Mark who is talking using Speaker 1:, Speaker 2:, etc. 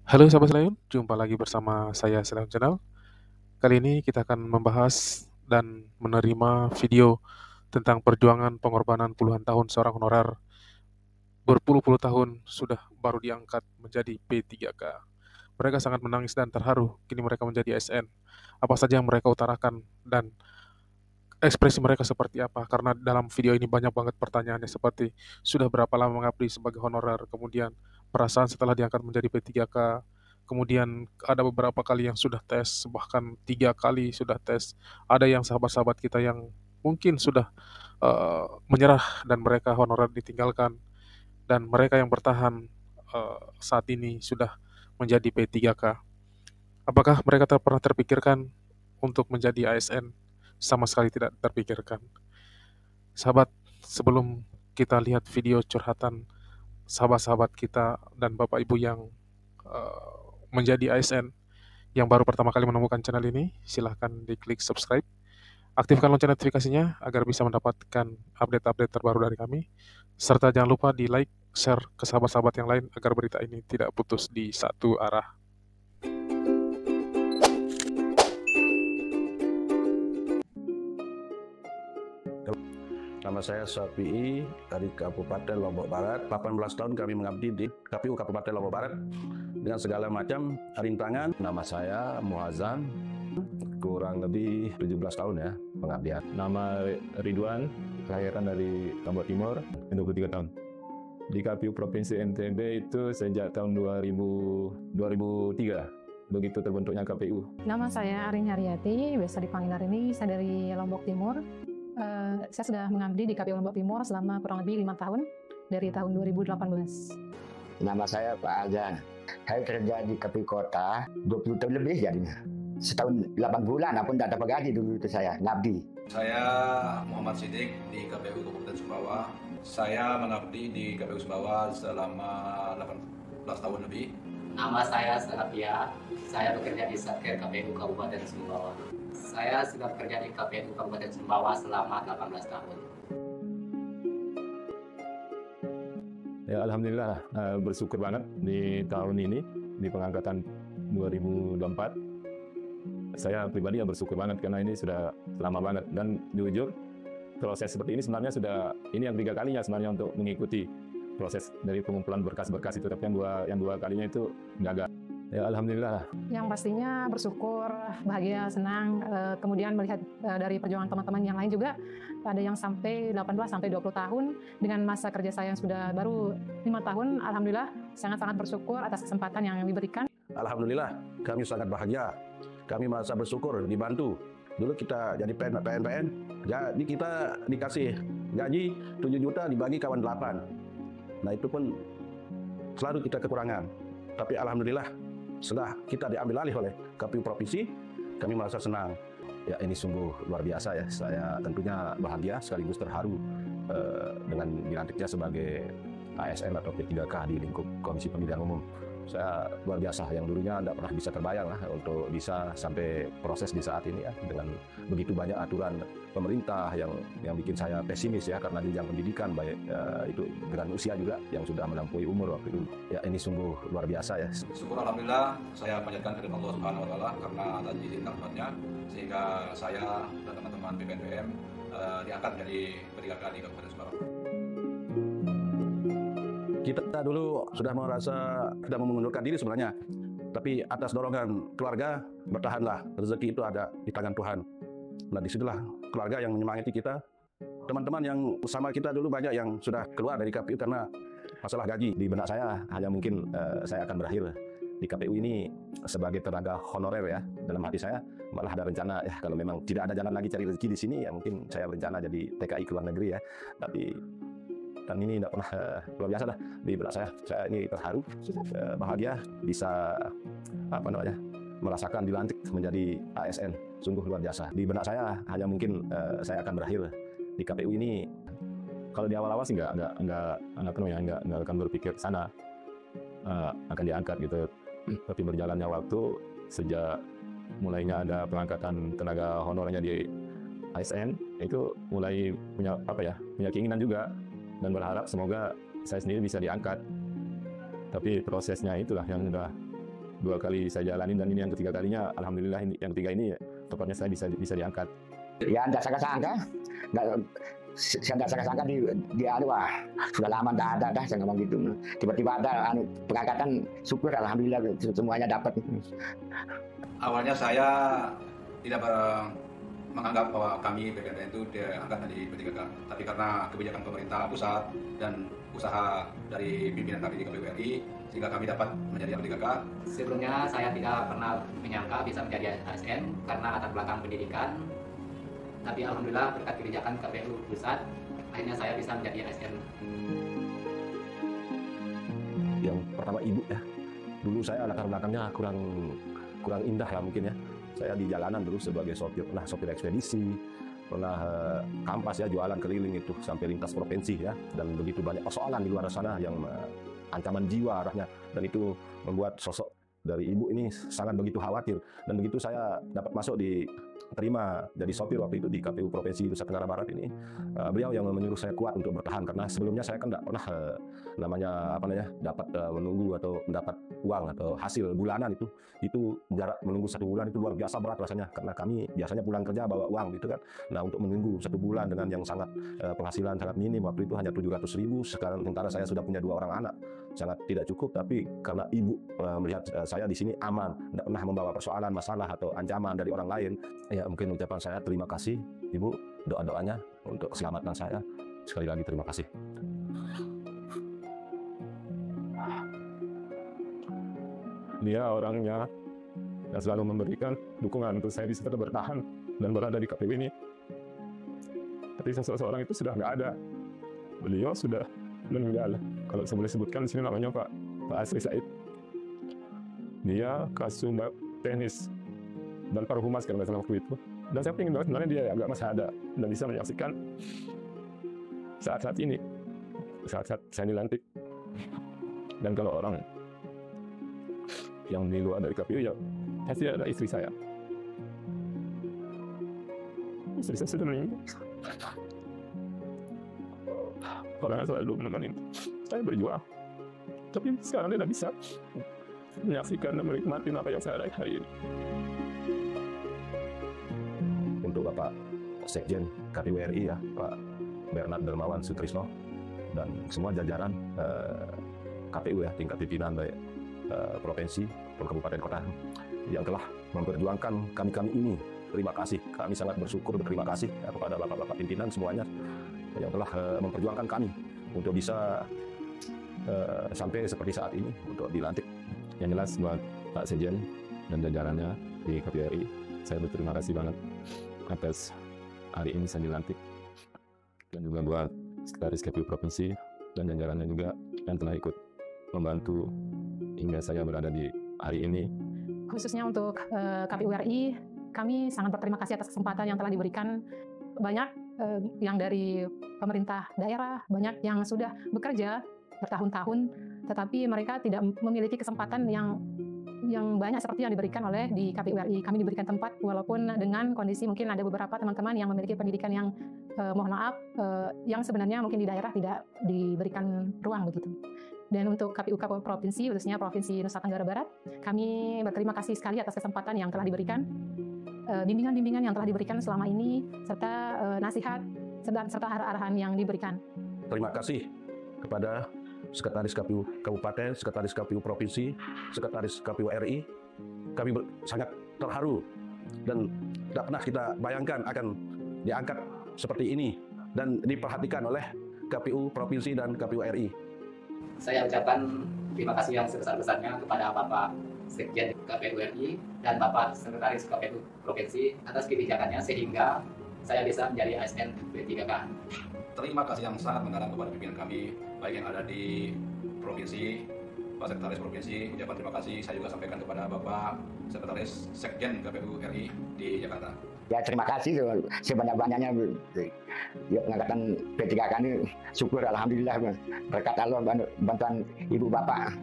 Speaker 1: Halo sahabat Selayun, jumpa lagi bersama saya Selayun Channel. Kali ini kita akan membahas dan menerima video tentang perjuangan pengorbanan puluhan tahun seorang honorer berpuluh-puluh tahun sudah baru diangkat menjadi P3K. Mereka sangat menangis dan terharu, kini mereka menjadi ASN. Apa saja yang mereka utarakan dan ekspresi mereka seperti apa? Karena dalam video ini banyak banget pertanyaannya seperti sudah berapa lama mengabdi sebagai honorer, kemudian perasaan setelah diangkat menjadi P3K, kemudian ada beberapa kali yang sudah tes, bahkan 3 kali sudah tes. Ada yang sahabat-sahabat kita yang mungkin sudah menyerah dan mereka honorer ditinggalkan, dan mereka yang bertahan saat ini sudah menjadi P3K. Apakah mereka pernah terpikirkan untuk menjadi ASN? Sama sekali tidak terpikirkan. Sahabat, sebelum kita lihat video curhatan sahabat-sahabat kita dan Bapak Ibu yang menjadi ASN yang baru pertama kali menemukan channel ini, silahkan diklik subscribe, aktifkan lonceng notifikasinya agar bisa mendapatkan update-update terbaru dari kami, serta jangan lupa di like, share ke sahabat-sahabat yang lain agar berita ini tidak putus di satu arah.
Speaker 2: Nama saya Syafi'i dari Kabupaten Lombok Barat. 18 tahun kami mengabdi di KPU Kabupaten Lombok Barat dengan segala macam rintangan. Nama saya Muazzam, kurang lebih 17 tahun ya pengabdian.
Speaker 3: Nama Ridwan, kelahiran dari Lombok Timur, 23 tahun. Di KPU Provinsi NTB itu sejak tahun 2003, begitu terbentuknya KPU.
Speaker 4: Nama saya Arin Haryati, biasa dipanggil Arini, saya dari Lombok Timur. Saya sudah mengabdi di KPU Lombok Timur selama kurang lebih 5 tahun, dari tahun 2018.
Speaker 5: Nama saya Pak Azan. Saya kerja di KPU Kota 20 tahun lebih jadinya. Setahun 8 bulan, apun tidak dapat gaji dulu itu saya ngabdi.
Speaker 6: Saya Muhammad Siddiq di KPU Kabupaten Sumbawa. Saya mengabdi di KPU Sumbawa selama 18 tahun lebih.
Speaker 7: Nama saya Salafia. Saya bekerja di Satker KPU Kabupaten Sumbawa. Saya sudah bekerja di KPU Kabupaten Sumbawa selama 18 tahun.
Speaker 3: Ya, alhamdulillah bersyukur banget di tahun ini, di pengangkatan 2024. Saya pribadi bersyukur banget karena ini sudah lama banget, dan jujur proses seperti ini sebenarnya ini yang 3 kalinya sebenarnya untuk mengikuti proses dari pengumpulan berkas-berkas itu, tapi yang dua kalinya itu gagal. Ya, alhamdulillah.
Speaker 4: Yang pastinya bersyukur, bahagia, senang, kemudian melihat dari perjuangan teman-teman yang lain juga, ada yang sampai 18 sampai 20 tahun, dengan masa kerja saya yang sudah baru 5 tahun, alhamdulillah sangat-sangat bersyukur atas kesempatan yang diberikan.
Speaker 2: Alhamdulillah kami sangat bahagia. Kami merasa bersyukur dibantu. Dulu kita jadi PNPN, jadi kita dikasih gaji 7 juta dibagi kawan 8. Nah itu pun selalu kita kekurangan. Tapi alhamdulillah setelah kita diambil alih oleh KPU Provinsi, kami merasa senang. Ya, ini sungguh luar biasa ya. Saya tentunya bahagia sekaligus terharu dengan dilantiknya sebagai ASN atau P3K di lingkup Komisi Pemilihan Umum. Saya luar biasa, yang dulunya tidak pernah bisa terbayang lah untuk bisa sampai proses di saat ini ya, dengan begitu banyak aturan pemerintah yang bikin saya pesimis ya, karena jenjang pendidikan baik itu dengan usia juga yang sudah melampaui umur waktu itu. Ya, ini sungguh luar biasa ya.
Speaker 6: Syukur alhamdulillah saya panjatkan kepada Allah Subhanahu wa taala karena atas izin dan rahmatnya sehingga saya dan teman-teman BPNPM diangkat menjadi P3K di Kabupaten Sumbawa.
Speaker 2: Kita dulu sudah mengundurkan diri sebenarnya, tapi atas dorongan keluarga bertahanlah, rezeki itu ada di tangan Tuhan. Nah, disitulah keluarga yang menyemangati kita. Teman-teman yang sama kita dulu banyak yang sudah keluar dari KPU karena masalah gaji. Di benak saya hanya mungkin saya akan berakhir di KPU ini sebagai tenaga honorer ya. Dalam hati saya malah ada rencana ya, kalau memang tidak ada jalan lagi cari rezeki di sini ya, mungkin saya berencana jadi TKI ke luar negeri ya. Tapi dan ini tidak pernah luar biasa dah di benak saya. Saya ini terharu, bahagia bisa merasakan dilantik menjadi ASN. Sungguh luar biasa. Di benak saya hanya mungkin saya akan berakhir di KPU ini.
Speaker 3: Kalau di awal-awal sih nggak akan berpikir ke sana akan diangkat gitu. Tapi berjalannya waktu, sejak mulainya ada pengangkatan tenaga honorernya di ASN, itu mulai punya keinginan juga, dan berharap semoga saya sendiri bisa diangkat. Tapi prosesnya itulah yang sudah 2 kali saya jalanin, dan ini yang ketiga kalinya. Alhamdulillah, ini yang ketiga ini tepatnya saya bisa diangkat.
Speaker 5: Ya enggak sangka-sangka, saya enggak sangka-sangka wah, sudah lama enggak ada dah saya ngomong gitu. Tiba-tiba ada pengangkatan, syukur alhamdulillah semuanya dapat.
Speaker 6: Awalnya saya tidak menganggap bahwa kami PPNPM itu diangkat dari P3K, tapi karena kebijakan pemerintah pusat dan usaha dari pimpinan kami di KPU RI, sehingga kami dapat menjadi P3K.
Speaker 7: Sebelumnya saya tidak pernah menyangka bisa menjadi ASN karena latar belakang pendidikan. Tapi alhamdulillah berkat kebijakan KPU pusat, akhirnya saya bisa menjadi ASN.
Speaker 2: Yang pertama ibu ya. Dulu saya latar belakangnya kurang indah lah mungkin ya. Saya di jalanan dulu sebagai sopir, pernah sopir ekspedisi, pernah kampas ya, jualan keliling itu sampai lintas provinsi ya, dan begitu banyak persoalan di luar sana yang ancaman jiwa arahnya, dan itu membuat sosok dari ibu ini sangat begitu khawatir. Dan begitu saya dapat masuk terima jadi sopir waktu itu di KPU Provinsi Nusa Tenggara Barat ini, beliau yang menyuruh saya kuat untuk bertahan, karena sebelumnya saya kan tidak pernah dapat menunggu atau mendapat uang atau hasil bulanan. Itu jarak menunggu 1 bulan itu luar biasa berat rasanya, karena kami biasanya pulang kerja bawa uang gitu kan. Nah, untuk menunggu 1 bulan dengan yang sangat penghasilan sangat minim waktu itu hanya 700.000, sementara saya sudah punya 2 orang anak, sangat tidak cukup. Tapi karena ibu melihat saya di sini aman, tidak pernah membawa persoalan, masalah atau ancaman dari orang lain, ya mungkin ucapan saya terima kasih ibu, doa-doanya untuk keselamatan saya. Sekali lagi terima kasih.
Speaker 3: Dia orangnya yang selalu memberikan dukungan untuk saya bisa tetap bertahan dan berada di KPU ini. Tapi seseorang itu sudah nggak ada. Beliau sudah meninggal. Kalau saya boleh sebutkan di sini namanya Pak Asri Said. Dia Kasubag Teknis dan Parhumas kalau nggak salah waktu itu. Dan saya ingin banget sebenarnya dia agak masih ada dan bisa menyaksikan saat-saat ini, saat-saat saya dilantik. Dan kalau orang yang di luar dari KPU ya pasti ada istri saya. Istri saya sudah meninggal. Orang yang selalu menemani saya berjuang. Tapi sekarang dia tidak bisa menyaksikan dan menikmati apa yang saya raih hari ini.
Speaker 2: Untuk Bapak Sekjen KPU RI ya, Pak Bernard Dermawan Sutrisno, dan semua jajaran KPU ya, tingkat pimpinan baik provinsi maupun kabupaten kota yang telah memperjuangkan kami ini. Terima kasih, kami sangat bersyukur, berterima kasih ya, kepada bapak-bapak pimpinan semuanya yang telah memperjuangkan kami untuk bisa sampai seperti saat ini untuk dilantik.
Speaker 3: Yang jelas buat Pak Sekjen dan jajarannya di KPU RI, saya berterima kasih banget atas hari ini saya dilantik, dan juga buat sekretaris KPU Provinsi dan jajarannya juga yang telah ikut membantu hingga saya berada di hari ini.
Speaker 4: Khususnya untuk KPU RI, kami sangat berterima kasih atas kesempatan yang telah diberikan. Banyak yang dari pemerintah daerah, banyak yang sudah bekerja bertahun-tahun, tetapi mereka tidak memiliki kesempatan yang banyak seperti yang diberikan oleh di KPU RI. Kami diberikan tempat, walaupun dengan kondisi mungkin ada beberapa teman-teman yang memiliki pendidikan yang mohon maaf, yang sebenarnya mungkin di daerah tidak diberikan ruang begitu. Dan untuk KPU Provinsi, khususnya Provinsi Nusa Tenggara Barat, kami berterima kasih sekali atas kesempatan yang telah diberikan, bimbingan-bimbingan yang telah diberikan selama ini, serta nasihat serta arahan yang diberikan.
Speaker 2: Terima kasih kepada Sekretaris KPU Kabupaten, Sekretaris KPU Provinsi, Sekretaris KPU RI. Kami sangat terharu dan tidak pernah kita bayangkan akan diangkat seperti ini dan diperhatikan oleh KPU Provinsi dan KPU RI.
Speaker 7: Saya ucapkan terima kasih yang sebesar-besarnya kepada Bapak Sekjen KPU RI dan Bapak Sekretaris KPU Provinsi atas kebijakannya sehingga saya bisa menjadi ASN P3K.
Speaker 6: Terima kasih yang sangat mendalam kepada pimpinan kami, baik yang ada di provinsi, Pak Sekretaris Provinsi, ucapan terima kasih saya juga sampaikan kepada Bapak Sekretaris Sekjen KPU RI di Jakarta.
Speaker 5: Ya terima kasih sebanyak-banyaknya ya, pengangkatan P3K ini, syukur alhamdulillah berkat Allah bantuan ibu bapak.